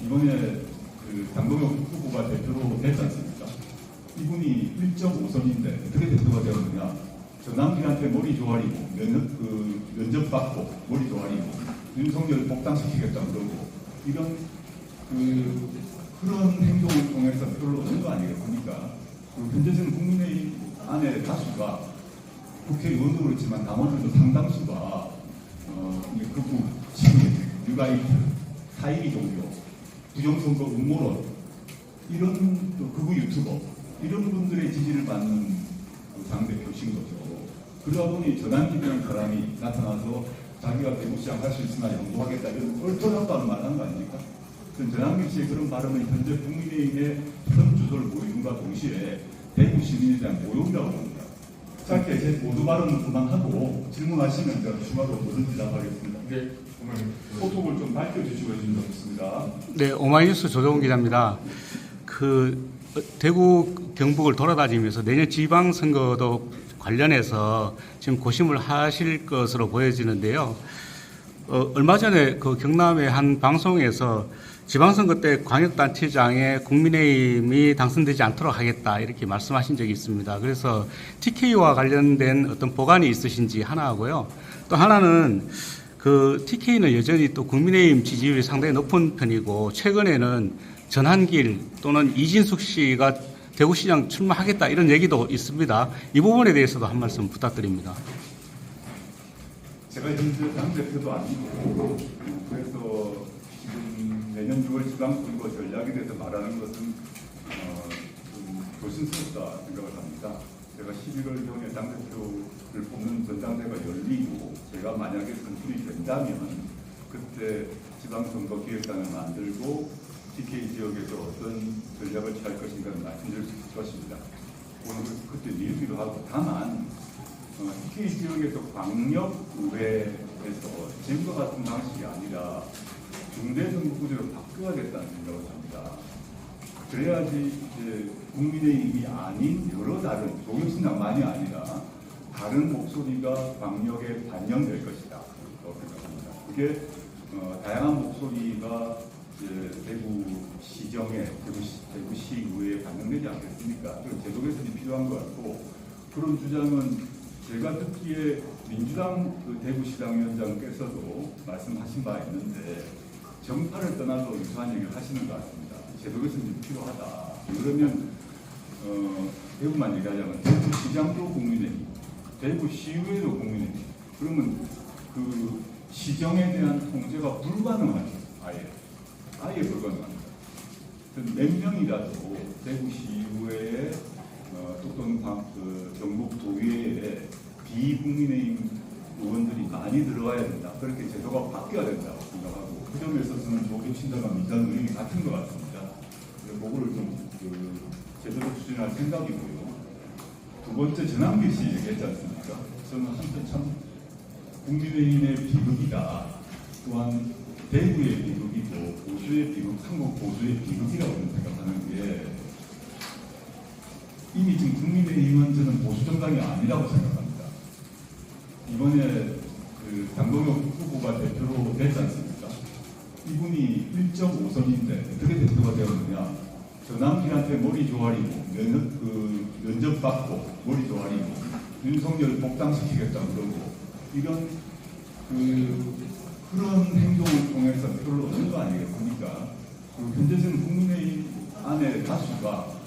이번에 장동혁 후보가 대표로 됐지 않습니까? 이분이 1.5선인데 어떻게 대표가 되었느냐? 전남길한테 머리 조아리고 면접 받고 머리 조아리고 윤석열을 복당시키겠다 그러고 이런 그런 행동을 통해서 표를 얻는 거 아니겠습니까? 현재는 국민의힘 안에 다수가 국회의원도 그렇지만 당원들도 상당수가 극우, 친일, 뉴라이트, 사이비 종교, 부정선거 음모론 이런 극우 유튜버 이런 분들의 지지를 받는 당대표신 거죠. 그러다 보니 전환기라는 사람이 나타나서 자기가 대구시장 할 수 있으나 연구하겠다 이런 얼토당토하는 말 하는 거 아닙니까? 전환기 씨의 그런 발언은 현재 국민의힘의 현 주소를 보이는과 동시에 대구 시민에 대한 모욕이라고 봅니다. 짧게 제 모두 발언은 그만하고 질문하시면 제가 추가로 뭐든지 답하겠습니다. 네, 오늘 소속을 좀 밝혀주시고 해주시면 좋겠습니다. 네, 오마이뉴스 조정훈 기자입니다. 대구 경북을 돌아다니면서 내년 지방선거도 관련해서 지금 고심을 하실 것으로 보여지는데요. 얼마 전에 경남의 한 방송에서 지방선거 때 광역단체장에 국민의힘이 당선되지 않도록 하겠다 이렇게 말씀하신 적이 있습니다. 그래서 TK와 관련된 어떤 보관이 있으신지 하나 하고요. 또 하나는 TK는 여전히 또 국민의힘 지지율이 상당히 높은 편이고 최근에는 전한길 또는 이진숙 씨가 대구시장 출마하겠다 이런 얘기도 있습니다. 이 부분에 대해서도 한 말씀 부탁드립니다. 제가 현재 당대표도 아니고 그래서 지금 내년 6월 지방선거 전략에 대해서 말하는 것은 좀 조심스럽다 생각을 합니다. 제가 11월경에 당대표를 뽑는 전당대회가 열리고 제가 만약에 선출이 된다면 그때 지방선거 기획단을 만들고 TK 지역에서 어떤 전략을 취할 것인가를 말씀드릴 수 있을 것입니다. 오늘 그때 밀기도 하고 다만 TK 지역에서 광역의회에서 지금과 같은 방식이 아니라 중대정부 구조로 바뀌어야겠다는 생각을 합니다. 그래야지 이제 국민의힘이 아닌 여러 다른 조국신당만이 아니라 다른 목소리가 광역에 반영될 것이다. 그렇게 생각합니다. 그게 다양한 목소리가 대구시정에 대구시의회에 반영되지 않겠습니까? 그런 제도 개선이 필요한 것 같고 그런 주장은 제가 듣기에 민주당 대구시당위원장께서도 말씀하신 바 있는데 정파를 떠나서 유사한 얘기를 하시는 것 같습니다. 제도 개선이 필요하다. 그러면 대구만 얘기하자면 대구시장도 국민의힘, 대구시의회도 국민의힘. 그러면 시정에 대한 통제가 불가능하죠. 아예 불가능합니다. 몇 명이라도 대구시의회에 또는 경북 도의회에 비국민의힘 의원들이 많이 들어와야 된다. 그렇게 제도가 바뀌어야 된다고 생각하고 그 점에 있어서는 조국신당과 민주당 의견이 같은 것 같습니다. 그거를 좀 제대로 추진할 생각이고요. 두 번째 전환길 씨 얘기했지 않습니까? 저는 한편 참 국민의힘의 비극이다. 또한 대구의 비극이고 보수의 비극, 한국 보수의 비극이라고 생각하는 게 이미 지금 국민의힘은 저는 보수 정당이 아니라고 생각합니다. 이번에 장동혁 후보가 대표로 됐지 않습니까? 이분이 1.5선인데 어떻게 대표가 되었느냐? 전남길한테 머리 조아리고 면접 받고 머리 조아리고 윤석열을 복당시키겠다 그러고 이런 그런 행동을 통해서 표를 얻는 거 아니겠습니까? 현재는 국민의힘 안에 다수가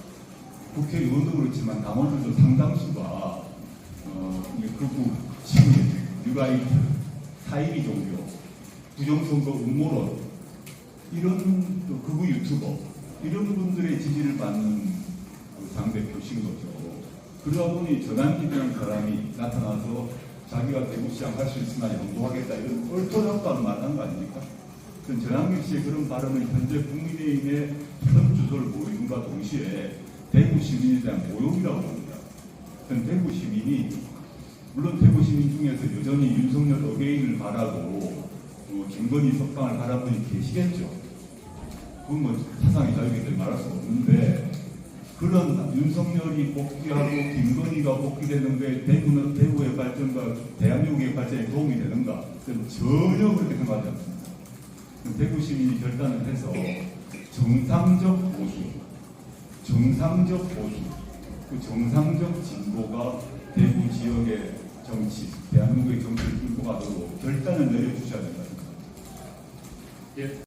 국회의원도 그렇지만 당원들도 상당수가 극우, 친일, 뉴라이트, 사이비 종교, 부정선거 음모론 이런 극우 유튜버 이런 분들의 지지를 받는 당대표신 거죠. 그러다 보니 전환기라는 사람이 나타나서 자기가 대구시장 할 수 있으나 연구하겠다 이런 얼토당토하는 말 하는 거 아닙니까? 전환기 씨의 그런 발언은 현재 국민의힘의 현 주소를 보이는과 동시에 대구 시민에 대한 모욕이라고 봅니다. 대구 시민이 물론 대구 시민 중에서 여전히 윤석열 어게인을 바라고 김건희 석방을 바라는 분이 계시겠죠. 그건 뭐 사상의 자유이기 때문에 말할 수 없는데 그런 윤석열이 복귀하고 김건희가 복귀되는 게 대구의 발전과 대한민국의 발전에 도움이 되는가? 전혀 그렇게 생각하지 않습니다. 대구 시민이 결단을 해서 정상적 보수, 그 정상적 진보가 대구 지역의 정치, 대한민국의 정치를 끌고 가도록 결단을 내려주셔야 된다. 예.